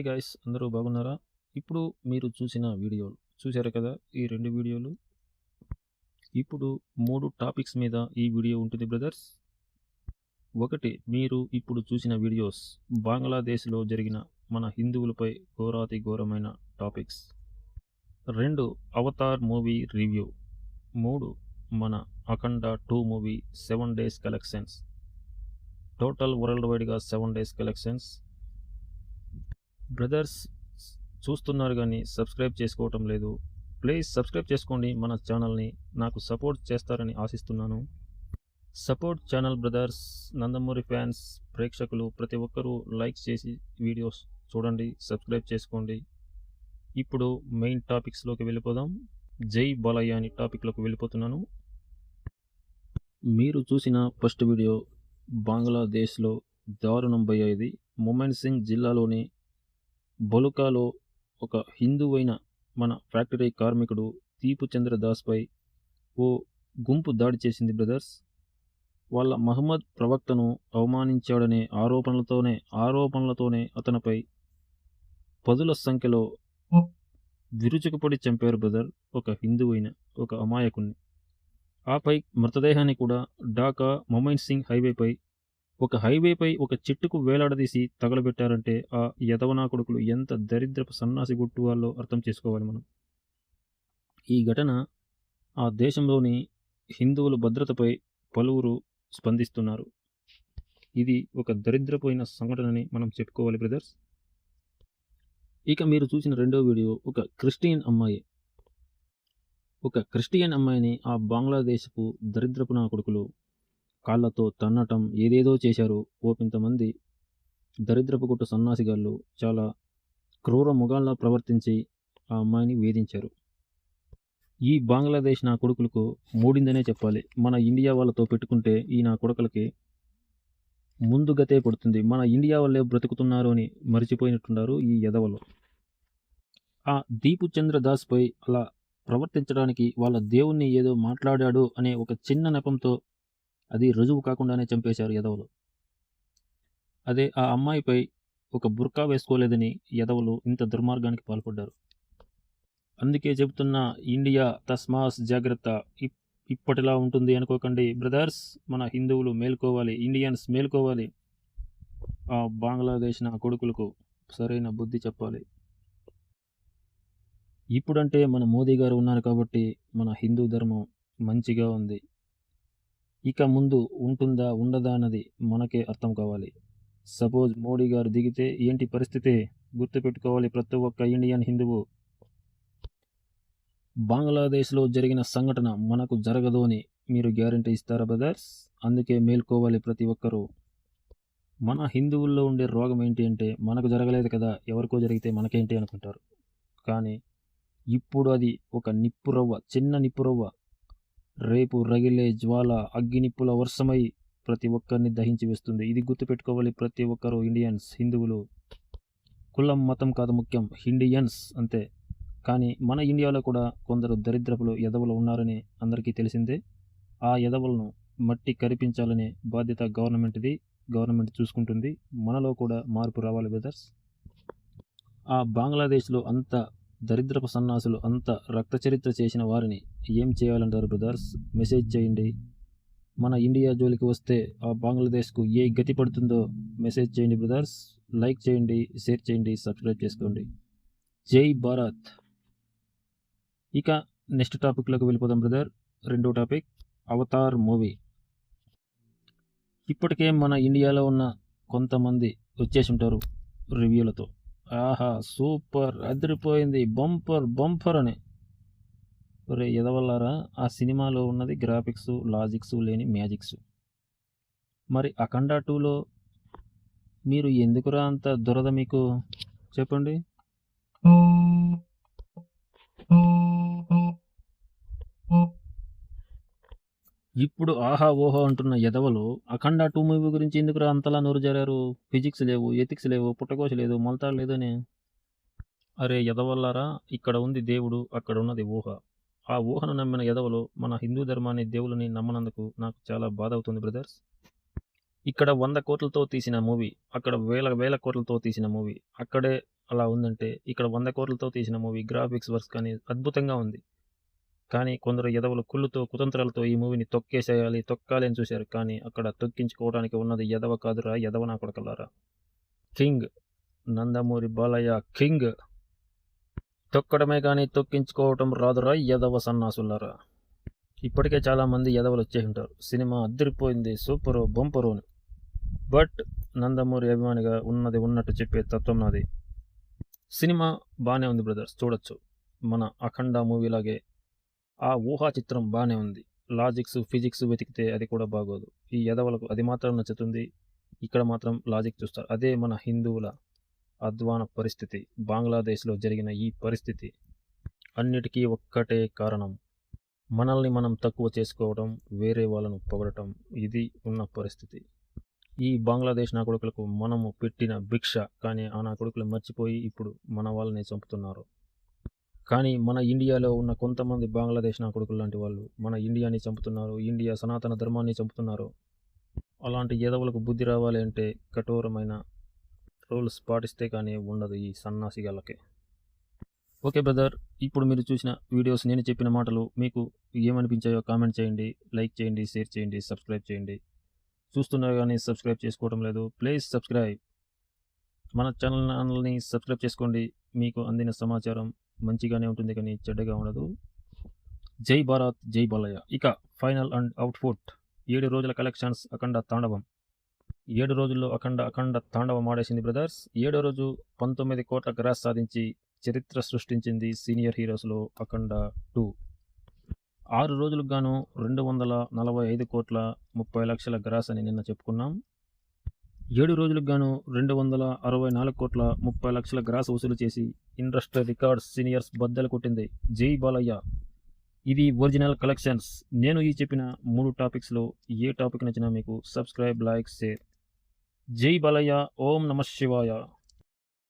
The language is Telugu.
హే గైస్, అందరూ బాగున్నారా? ఇప్పుడు మీరు చూసిన వీడియోలు చూశారు కదా, ఈ 2 వీడియోలు. ఇప్పుడు 3 టాపిక్స్ మీద ఈ వీడియో ఉంటుంది బ్రదర్స్. ఒకటి, మీరు ఇప్పుడు చూసిన వీడియోస్ బంగ్లాదేశ్లో జరిగిన మన హిందువులపై ఘోరాతి ఘోరమైన టాపిక్స్. 2, Avatar movie review. 3, మన అఖండ 2 movie 7 days collections. Total world వైడ్గా 7 డేస్ కలెక్షన్స్. బ్రదర్స్, చూస్తున్నారు కానీ సబ్స్క్రైబ్ చేసుకోవటం లేదు. ప్లీజ్ సబ్స్క్రైబ్ చేసుకోండి మన ఛానల్ని. నాకు సపోర్ట్ చేస్తారని ఆశిస్తున్నాను. Support channel brothers. Nandamuri fans ప్రేక్షకులు ప్రతి ఒక్కరూ లైక్ చేసి వీడియోస్ చూడండి, సబ్స్క్రైబ్ చేసుకోండి. ఇప్పుడు మెయిన్ టాపిక్స్లోకి వెళ్ళిపోదాం. జై బాలయ్య అని టాపిక్లోకి వెళ్ళిపోతున్నాను. మీరు చూసిన ఫస్ట్ వీడియో బంగ్లాదేశ్లో దారుణం భయ్య. మొమెన్ సింగ్ జిల్లాలోని బొలుకాలో ఒక హిందువైన మన ఫ్యాక్టరీ కార్మికుడు దీపు చంద్ర దాస్పై ఓ గుంపు దాడి చేసింది బ్రదర్స్. వాళ్ళ మహమ్మద్ ప్రవక్తను అవమానించాడనే ఆరోపణలతోనే అతనిపై పదుల సంఖ్యలో విరుచుకుపడి చంపారు బ్రదర్. ఒక హిందువైన ఒక అమాయకుణ్ణి. ఆపై మృతదేహాన్ని కూడా ఢాకా మొమైన్ సింగ్ హైవేపై ఒక చెట్టుకు వేలాడదీసి తగలబెట్టారంటే ఆ యదవనా కొడుకులు ఎంత దరిద్రపు సన్నాసి గుట్టు వాళ్ళో అర్థం చేసుకోవాలి మనం. ఈ ఘటన ఆ దేశంలోని హిందువుల భద్రతపై పలువురు స్పందిస్తున్నారు. ఇది ఒక దరిద్రపోయిన సంఘటనని మనం చెప్పుకోవాలి బ్రదర్స్. ఇక మీరు చూసిన రెండో వీడియో ఒక క్రిస్టియన్ అమ్మాయిని ఆ బంగ్లాదేశపు దరిద్రపు నా కొడుకులు కాళ్ళతో తన్నటం ఏదేదో చేశారు. ఓపింతమంది దరిద్రపు గుట్టు సన్నాసిగాళ్ళు చాలా క్రూర ముగాల్లా ప్రవర్తించి ఆ అమ్మాయిని వేధించారు. ఈ బంగ్లాదేశ్ నా కొడుకులకు మూడిందనే చెప్పాలి. మన ఇండియా వాళ్ళతో పెట్టుకుంటే ఈ నా కొడుకులకి ముందు గతే పడుతుంది. మన ఇండియా వాళ్ళే బ్రతుకుతున్నారు అని మర్చిపోయినట్టున్నారు ఈ యదవలు. ఆ దీపు చంద్ర దాస్పై అలా ప్రవర్తించడానికి వాళ్ళ దేవుణ్ణి ఏదో మాట్లాడాడు అనే ఒక చిన్న నెపంతో అది రుజువు కాకుండానే చంపేశారు యదవులు. అదే ఆ అమ్మాయిపై ఒక బుర్కా వేసుకోలేదని యదవులు ఇంత దుర్మార్గానికి పాల్పడ్డారు. అందుకే చెబుతున్నా, ఇండియా తస్మాస్ జాగ్రత్త. ఇప్పటిలా ఉంటుంది అనుకోకండి బ్రదర్స్. మన హిందువులు మేల్కోవాలి, ఇండియన్స్ మేల్కోవాలి. ఆ బంగ్లాదేశ్ నా కొడుకులకు సరైన బుద్ధి చెప్పాలి. ఇప్పుడంటే మన మోదీ గారు ఉన్నారు కాబట్టి మన హిందూ ధర్మం మంచిగా ఉంది. ఇక ముందు ఉంటుందా ఉండదా అన్నది మనకే అర్థం కావాలి. సపోజ్ మోడీ గారు దిగితే ఏంటి పరిస్థితి గుర్తుపెట్టుకోవాలి ప్రతి ఒక్క ఇండియన్ హిందువు. బంగ్లాదేశ్లో జరిగిన సంఘటన మనకు జరగదు అని మీరు గ్యారంటీ ఇస్తారా బ్రదర్స్? అందుకే మేల్కోవాలి ప్రతి ఒక్కరూ. మన హిందువుల్లో ఉండే రోగం ఏంటి అంటే, మనకు జరగలేదు కదా, ఎవరికో జరిగితే మనకేంటి అనుకుంటారు. కానీ ఇప్పుడు అది ఒక నిప్పురవ్వ, చిన్న నిప్పురవ్వ రేపు రగిలే జ్వాల అగ్గినిప్పుల వర్షమై ప్రతి ఒక్కరిని దహించి వేస్తుంది. ఇది గుర్తుపెట్టుకోవాలి ప్రతి ఒక్కరూ. ఇండియన్స్, హిందువులు, కులం మతం కాదు ముఖ్యం, ఇండియన్స్ అంతే. కానీ మన ఇండియాలో కూడా కొందరు దరిద్రపులు యదవులు ఉన్నారని అందరికీ తెలిసిందే. ఆ యదవులను మట్టి కరిపించాలనే బాధ్యత గవర్నమెంట్ది. గవర్నమెంట్ చూసుకుంటుంది. మనలో కూడా మార్పు రావాలి బ్రదర్స్. ఆ బంగ్లాదేశ్లో అంత దరిద్రపు సన్నాసులు, అంత రక్త చరిత్ర చేసిన వారిని ఏం చేయాలంటారు బ్రదర్స్? మెసేజ్ చేయండి. మన ఇండియా జోలికి వస్తే ఆ బంగ్లాదేశ్కు ఏ గతి పడుతుందో మెసేజ్ చేయండి బ్రదర్స్. లైక్ చేయండి, షేర్ చేయండి, సబ్స్క్రైబ్ చేసుకోండి. జై భారత్. ఇక నెక్స్ట్ టాపిక్లోకి వెళ్ళిపోదాం బ్రదర్. రెండో టాపిక్ అవతార్ మూవీ. ఇప్పటికే మన ఇండియాలో ఉన్న కొంతమంది వచ్చేసి ఉంటారు రివ్యూలతో. ఆహా సూపర్, అదిరిపోయింది, బంపర్ అని. ఒరే ఎదవల్లారా, ఆ సినిమాలో ఉన్నది గ్రాఫిక్స్, లాజిక్స్ లేని మ్యాజిక్స్. మరి అఖండ 2లో మీరు ఎందుకురా అంత దురద మీకు చెప్పండి. ఇప్పుడు ఆహా ఓహో అంటున్న యదవలు అఖండ 2 మూవీ గురించి ఎందుకురా అంతలా నోరు జారారు? ఫిజిక్స్ లేవు, ఎథిక్స్ లేవు, పుట్టకోశ లేదు, మొలతాడు లేదని. అరే యదవల్లారా, ఇక్కడ ఉంది దేవుడు, అక్కడ ఉన్నది ఊహ. ఆ ఊహను నమ్మిన యదవలు మన హిందూ ధర్మాన్ని, దేవులని నమ్మనందుకు నాకు చాలా బాధ అవుతుంది బ్రదర్స్. ఇక్కడ 100 కోట్లతో తీసిన మూవీ, అక్కడ వేల కోట్లతో తీసిన మూవీ. అక్కడే అలా ఉందంటే ఇక్కడ 100 కోట్లతో తీసిన మూవీ గ్రాఫిక్స్ వర్క్స్ కానీ అద్భుతంగా ఉంది. కానీ కొందరు ఎదవలు కుళ్ళుతో కుతంత్రాలతో ఈ మూవీని తొక్కాలి అని చూశారు. కానీ అక్కడ తొక్కించుకోవడానికి ఉన్నది ఎదవ కాదురా ఎదవ నా కొడకలారా. King Nandamuri Balayya king. తొక్కడమే కానీ తొక్కించుకోవటం రాదురా ఎదవ సన్నాసులారా. ఇప్పటికే చాలామంది ఎదవలు వచ్చే ఉంటారు. సినిమా అద్దరిపోయింది, సూపరు, బంపరు అని. బట్ నందమూరి అభిమానిగా ఉన్నది ఉన్నట్టు చెప్పే తత్వం నాది. సినిమా బాగానే ఉంది బ్రదర్స్, చూడొచ్చు. మన అఖండ మూవీలాగే ఆ ఊహా చిత్రం బాగానే ఉంది. లాజిక్స్ ఫిజిక్స్ వెతికితే అది కూడా బాగోదు. ఈ ఎదవలకు అది మాత్రం నచ్చుతుంది. ఇక్కడ మాత్రం లాజిక్ చూస్తారు. అదే మన హిందువుల అధ్వాన పరిస్థితి. బంగ్లాదేశ్లో జరిగిన ఈ పరిస్థితి అన్నిటికీ ఒక్కటే కారణం. మనల్ని మనం తక్కువ చేసుకోవడం, వేరే వాళ్ళను పొగడటం. ఇది ఉన్న పరిస్థితి. ఈ బంగ్లాదేశ్ నా కొడుకులకు మనము పెట్టిన భిక్ష. కానీ ఆ నా కొడుకులు మర్చిపోయి ఇప్పుడు మన వాళ్ళని చంపుతున్నారు. కానీ మన ఇండియాలో ఉన్న కొంతమంది బంగ్లాదేశ్ నా కొడుకులు లాంటి వాళ్ళు మన ఇండియాని చంపుతున్నారు. ఇండియా సనాతన ధర్మాన్ని చంపుతున్నారు. అలాంటి ఎదవులకు బుద్ధి రావాలి అంటే కఠోరమైన రూల్స్ పాటిస్తే కానీ ఉండదు ఈ సన్నాసిగాళ్ళకి. ఓకే బ్రదర్, ఇప్పుడు మీరు చూసిన వీడియోస్, నేను చెప్పిన మాటలు మీకు ఏమనిపించాయో కామెంట్ చేయండి, లైక్ చేయండి, షేర్ చేయండి, సబ్స్క్రైబ్ చేయండి. చూస్తున్నారు కానీ సబ్స్క్రైబ్ చేసుకోవడం లేదు. Please subscribe. మన ఛానల్ని సబ్స్క్రైబ్ చేసుకోండి. మీకు అందిన సమాచారం మంచిగానే ఉంటుంది కానీ చెడ్డగా ఉండదు. జై భారత్, జై బాలయ్య. ఇక ఫైనల్ అండ్ అవుట్పుట్ 7 రోజుల కలెక్షన్స్ అఖండ తాండవం. 7 రోజుల్లో అఖండ తాండవం ఆడేసింది బ్రదర్స్. 7వ రోజు 19 కోట్ల గ్రాస్ సాధించి చరిత్ర సృష్టించింది సీనియర్ హీరోస్లో అఖండ 2. 6 రోజులకు గాను 245 కోట్ల 30 లక్షల గ్రాస్ అని నిన్న చెప్పుకున్నాం. 7 రోజులకు గాను 264 కోట్ల 30 లక్షల గ్రాస్ వసూలు చేసి ఇండస్ట్రీ రికార్డ్స్ సీనియర్స్ బద్దలు కొట్టింది. జై బాలయ్య. ఇది ఒరిజినల్ కలెక్షన్స్. నేను ఈ చెప్పిన 3 టాపిక్స్లో ఏ టాపిక్ నచ్చినా మీకు సబ్స్క్రైబ్, లైక్, షేర్. జై బాలయ్య. ఓం నమః శివాయ.